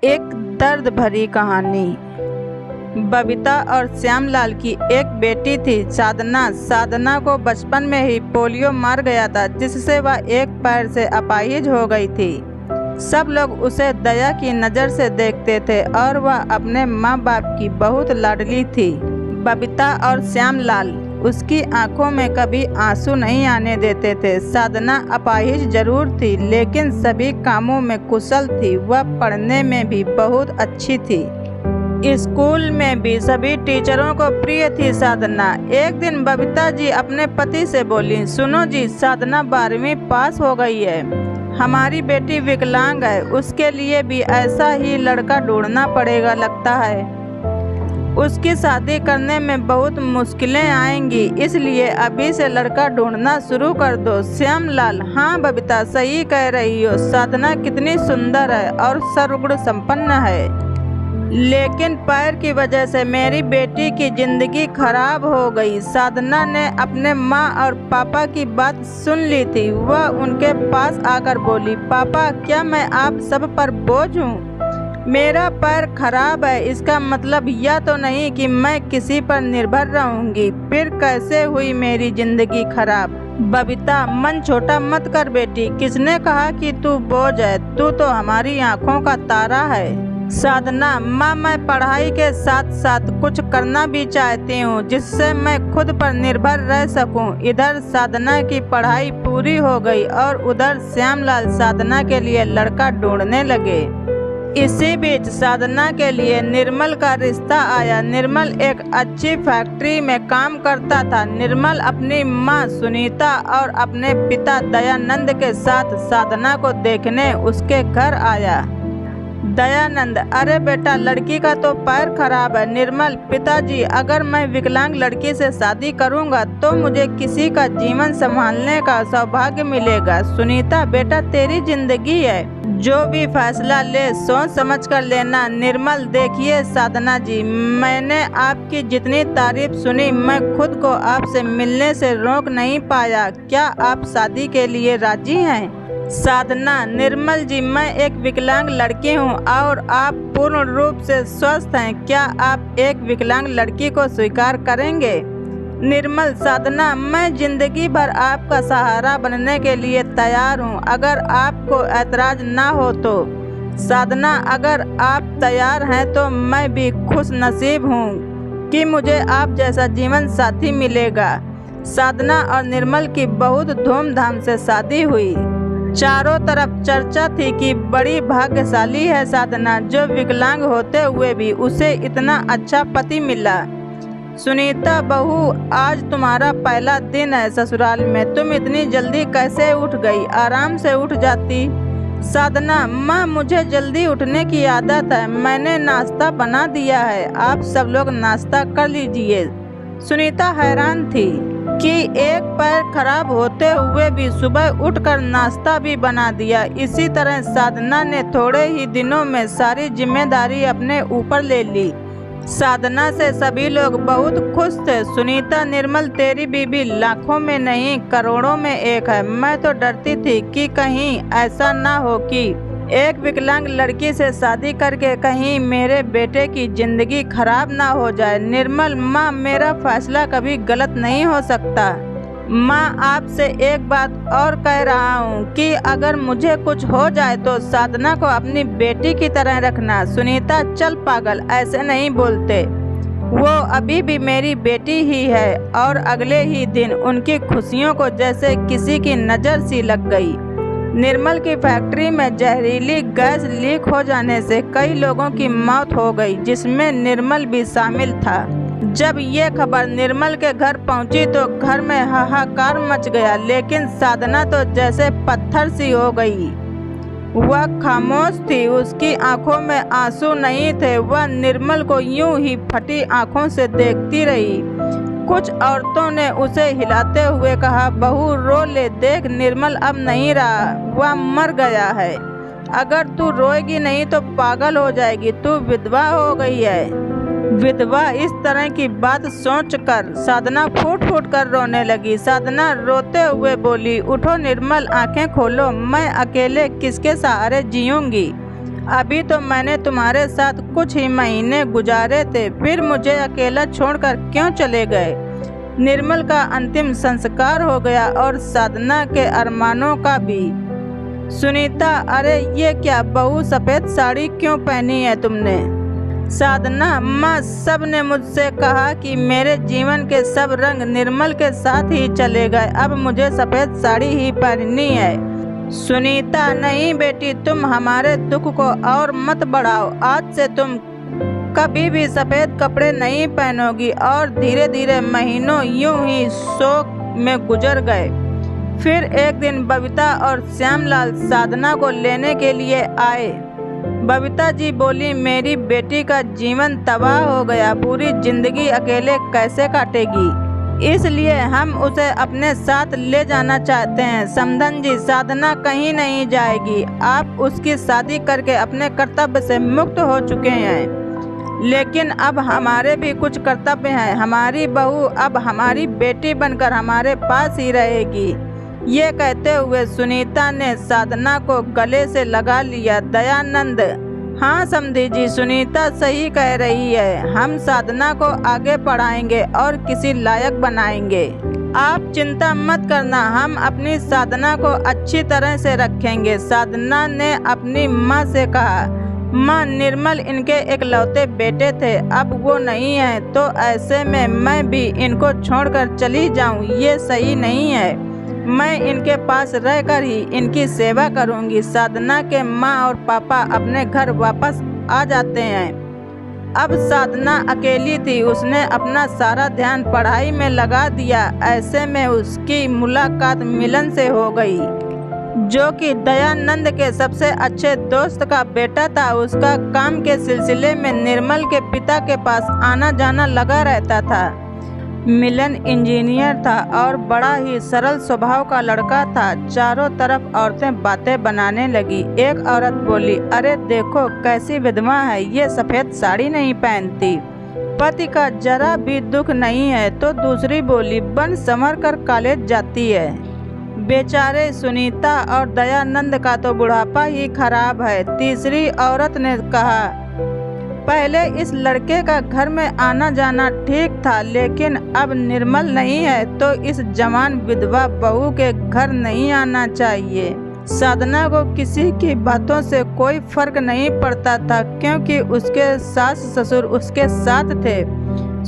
एक दर्द भरी कहानी। बबीता और श्यामलाल की एक बेटी थी साधना। साधना को बचपन में ही पोलियो मार गया था, जिससे वह एक पैर से अपाहिज हो गई थी। सब लोग उसे दया की नज़र से देखते थे और वह अपने माँ बाप की बहुत लाडली थी। बबीता और श्यामलाल उसकी आंखों में कभी आंसू नहीं आने देते थे। साधना अपाहिज जरूर थी, लेकिन सभी कामों में कुशल थी। वह पढ़ने में भी बहुत अच्छी थी। स्कूल में भी सभी टीचरों को प्रिय थी साधना। एक दिन बबीता जी अपने पति से बोली, सुनो जी, साधना 12वीं पास हो गई है। हमारी बेटी विकलांग है, उसके लिए भी ऐसा ही लड़का ढूंढना पड़ेगा लगता है। उसकी शादी करने में बहुत मुश्किलें आएंगी, इसलिए अभी से लड़का ढूंढना शुरू कर दो। श्यामलाल, हाँ बबीता, सही कह रही हो। साधना कितनी सुंदर है और सर्वगुण संपन्न है, लेकिन पैर की वजह से मेरी बेटी की जिंदगी खराब हो गई। साधना ने अपने माँ और पापा की बात सुन ली थी। वह उनके पास आकर बोली, पापा, क्या मैं आप सब पर बोझ हूँ? मेरा पैर खराब है, इसका मतलब यह तो नहीं कि मैं किसी पर निर्भर रहूंगी। फिर कैसे हुई मेरी जिंदगी खराब? बबीता, मन छोटा मत कर बेटी। किसने कहा कि तू बोझ है? तू तो हमारी आंखों का तारा है। साधना, माँ, मैं पढ़ाई के साथ साथ कुछ करना भी चाहती हूँ, जिससे मैं खुद पर निर्भर रह सकूँ। इधर साधना की पढ़ाई पूरी हो गई और उधर श्यामलाल साधना के लिए लड़का ढूंढने लगे। इसी बीच साधना के लिए निर्मल का रिश्ता आया। निर्मल एक अच्छी फैक्ट्री में काम करता था। निर्मल अपनी माँ सुनीता और अपने पिता दयानंद के साथ साधना को देखने उसके घर आया। दयानंद, अरे बेटा, लड़की का तो पैर खराब है। निर्मल, पिताजी, अगर मैं विकलांग लड़की से शादी करूंगा तो मुझे किसी का जीवन संभालने का सौभाग्य मिलेगा। सुनीता, बेटा, तेरी जिंदगी है, जो भी फैसला ले सोच समझ कर लेना। निर्मल, देखिए साधना जी, मैंने आपकी जितनी तारीफ सुनी, मैं खुद को आपसे मिलने से रोक नहीं पाया। क्या आप शादी के लिए राजी हैं? साधना, निर्मल जी, मैं एक विकलांग लड़की हूं और आप पूर्ण रूप से स्वस्थ हैं। क्या आप एक विकलांग लड़की को स्वीकार करेंगे? निर्मल, साधना, मैं जिंदगी भर आपका सहारा बनने के लिए तैयार हूं, अगर आपको ऐतराज ना हो तो। साधना, अगर आप तैयार हैं तो मैं भी खुश नसीब हूं कि मुझे आप जैसा जीवन साथी मिलेगा। साधना और निर्मल की बहुत धूमधाम से शादी हुई। चारों तरफ चर्चा थी कि बड़ी भाग्यशाली है साधना, जो विकलांग होते हुए भी उसे इतना अच्छा पति मिला। सुनीता बहू, आज तुम्हारा पहला दिन है ससुराल में, तुम इतनी जल्दी कैसे उठ गई? आराम से उठ जाती। साधना, माँ, मुझे जल्दी उठने की आदत है, मैंने नाश्ता बना दिया है, आप सब लोग नाश्ता कर लीजिए। सुनीता हैरान थी कि एक पैर खराब होते हुए भी सुबह उठकर नाश्ता भी बना दिया। इसी तरह साधना ने थोड़े ही दिनों में सारी जिम्मेदारी अपने ऊपर ले ली। साधना से सभी लोग बहुत खुश थे। सुनीता, निर्मल, तेरी बीबी लाखों में नहीं करोड़ों में एक है। मैं तो डरती थी कि कहीं ऐसा ना हो कि एक विकलांग लड़की से शादी करके कहीं मेरे बेटे की जिंदगी खराब ना हो जाए। निर्मल, माँ, मेरा फैसला कभी गलत नहीं हो सकता। माँ, आपसे एक बात और कह रहा हूँ कि अगर मुझे कुछ हो जाए तो साधना को अपनी बेटी की तरह रखना। सुनीता, चल पागल, ऐसे नहीं बोलते, वो अभी भी मेरी बेटी ही है। और अगले ही दिन उनकी खुशियों को जैसे किसी की नज़र सी लग गई। निर्मल की फैक्ट्री में जहरीली गैस लीक हो जाने से कई लोगों की मौत हो गई, जिसमें निर्मल भी शामिल था। जब ये खबर निर्मल के घर पहुंची तो घर में हाहाकार मच गया, लेकिन साधना तो जैसे पत्थर सी हो गई। वह खामोश थी, उसकी आंखों में आंसू नहीं थे। वह निर्मल को यूं ही फटी आंखों से देखती रही। कुछ औरतों ने उसे हिलाते हुए कहा, बहू रो ले, देख निर्मल अब नहीं रहा, वह मर गया है। अगर तू रोएगी नहीं तो पागल हो जाएगी, तू विधवा हो गई है। विधवा, इस तरह की बात सोचकर साधना फूट फूट कर रोने लगी। साधना रोते हुए बोली, उठो निर्मल, आंखें खोलो, मैं अकेले किसके सहारे जीऊंगी? अभी तो मैंने तुम्हारे साथ कुछ ही महीने गुजारे थे, फिर मुझे अकेला छोड़कर क्यों चले गए। निर्मल का अंतिम संस्कार हो गया और साधना के अरमानों का भी। सुनीता, अरे ये क्या बहू, सफ़ेद साड़ी क्यों पहनी है तुमने। साधना, माँ, सब ने मुझसे कहा कि मेरे जीवन के सब रंग निर्मल के साथ ही चले गए, अब मुझे सफ़ेद साड़ी ही पहननी है। सुनीता, नहीं बेटी, तुम हमारे दुख को और मत बढ़ाओ। आज से तुम कभी भी सफ़ेद कपड़े नहीं पहनोगी। और धीरे धीरे महीनों यूं ही शोक में गुजर गए। फिर एक दिन बबीता और श्यामलाल साधना को लेने के लिए आए। बबीता जी बोली, मेरी बेटी का जीवन तबाह हो गया, पूरी जिंदगी अकेले कैसे काटेगी, इसलिए हम उसे अपने साथ ले जाना चाहते हैं। समधन जी, साधना कहीं नहीं जाएगी। आप उसकी शादी करके अपने कर्तव्य से मुक्त हो चुके हैं, लेकिन अब हमारे भी कुछ कर्तव्य हैं। हमारी बहू अब हमारी बेटी बनकर हमारे पास ही रहेगी। ये कहते हुए सुनीता ने साधना को गले से लगा लिया। दयानंद, हाँ समधी जी, सुनीता सही कह रही है। हम साधना को आगे पढ़ाएंगे और किसी लायक बनाएंगे। आप चिंता मत करना, हम अपनी साधना को अच्छी तरह से रखेंगे। साधना ने अपनी माँ से कहा, माँ, निर्मल इनके इकलौते बेटे थे, अब वो नहीं है, तो ऐसे में मैं भी इनको छोड़कर चली जाऊँ, ये सही नहीं है। मैं इनके पास रहकर ही इनकी सेवा करूंगी। साधना के माँ और पापा अपने घर वापस आ जाते हैं। अब साधना अकेली थी, उसने अपना सारा ध्यान पढ़ाई में लगा दिया। ऐसे में उसकी मुलाकात मिलन से हो गई, जो कि दयानंद के सबसे अच्छे दोस्त का बेटा था। उसका काम के सिलसिले में निर्मल के पिता के पास आना जाना लगा रहता था। मिलन इंजीनियर था और बड़ा ही सरल स्वभाव का लड़का था। चारों तरफ औरतें बातें बनाने लगी। एक औरत बोली, अरे देखो कैसी विधवा है, ये सफ़ेद साड़ी नहीं पहनती, पति का जरा भी दुख नहीं है। तो दूसरी बोली, बन संवर कर कॉलेज जाती है। बेचारे सुनीता और दयानंद का तो बुढ़ापा ही खराब है। तीसरी औरत ने कहा, पहले इस लड़के का घर में आना जाना ठीक था, लेकिन अब निर्मल नहीं है तो इस जवान विधवा बहू के घर नहीं आना चाहिए। साधना को किसी की बातों से कोई फर्क नहीं पड़ता था, क्योंकि उसके सास ससुर उसके साथ थे।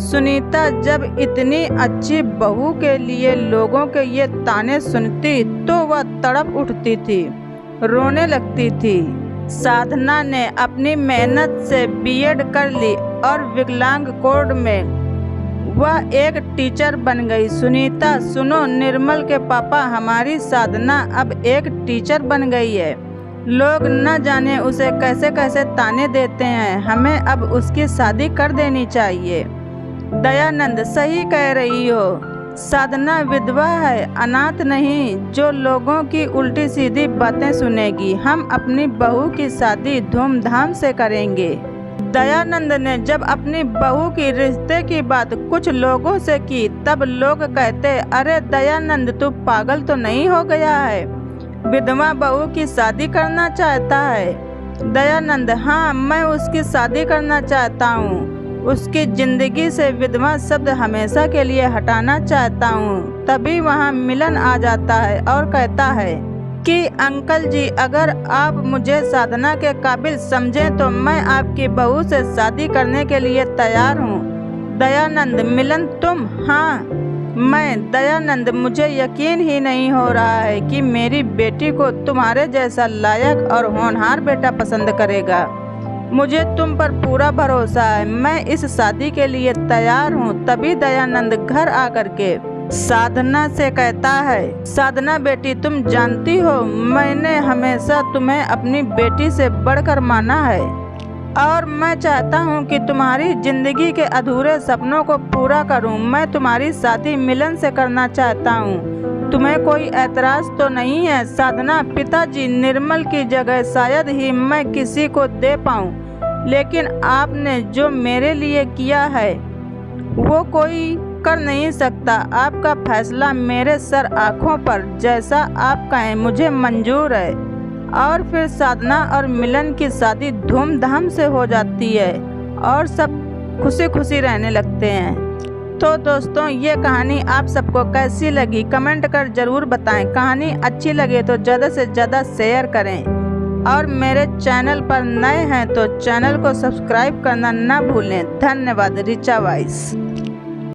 सुनीता जब इतनी अच्छी बहू के लिए लोगों के ये ताने सुनती तो वह तड़प उठती थी, रोने लगती थी। साधना ने अपनी मेहनत से बीएड कर ली और विकलांग कोड में वह एक टीचर बन गई। सुनीता, सुनो, निर्मल के पापा, हमारी साधना अब एक टीचर बन गई है। लोग न जाने उसे कैसे कैसे ताने देते हैं, हमें अब उसकी शादी कर देनी चाहिए। दयानंद, सही कह रही हो, साधना विधवा है, अनाथ नहीं, जो लोगों की उल्टी सीधी बातें सुनेगी। हम अपनी बहू की शादी धूमधाम से करेंगे। दयानंद ने जब अपनी बहू की रिश्ते की बात कुछ लोगों से की, तब लोग कहते, अरे दयानंद, तू पागल तो नहीं हो गया है, विधवा बहू की शादी करना चाहता है। दयानंद, हाँ, मैं उसकी शादी करना चाहता हूँ, उसकी जिंदगी से विधवा शब्द हमेशा के लिए हटाना चाहता हूँ। तभी वहाँ मिलन आ जाता है और कहता है कि अंकल जी, अगर आप मुझे साधना के काबिल समझें तो मैं आपकी बहू से शादी करने के लिए तैयार हूँ। दयानंद, मिलन तुम? हाँ मैं। दयानंद, मुझे यकीन ही नहीं हो रहा है कि मेरी बेटी को तुम्हारे जैसा लायक और होनहार बेटा पसंद करेगा। मुझे तुम पर पूरा भरोसा है, मैं इस शादी के लिए तैयार हूँ। तभी दयानंद घर आकर के साधना से कहता है, साधना बेटी, तुम जानती हो मैंने हमेशा तुम्हें अपनी बेटी से बढ़कर माना है, और मैं चाहता हूँ कि तुम्हारी जिंदगी के अधूरे सपनों को पूरा करूँ। मैं तुम्हारी शादी मिलन से करना चाहता हूँ। तुम्हें कोई ऐतराज तो नहीं है? साधना, पिताजी, निर्मल की जगह शायद ही मैं किसी को दे पाऊँ, लेकिन आपने जो मेरे लिए किया है वो कोई कर नहीं सकता। आपका फैसला मेरे सर आँखों पर, जैसा आप कहें मुझे मंजूर है। और फिर साधना और मिलन की शादी धूमधाम से हो जाती है और सब खुशी खुशी रहने लगते हैं। तो दोस्तों, ये कहानी आप सबको कैसी लगी कमेंट कर ज़रूर बताएं। कहानी अच्छी लगे तो ज़्यादा से ज़्यादा शेयर करें और मेरे चैनल पर नए हैं तो चैनल को सब्सक्राइब करना ना भूलें। धन्यवाद। ऋचा वाइस।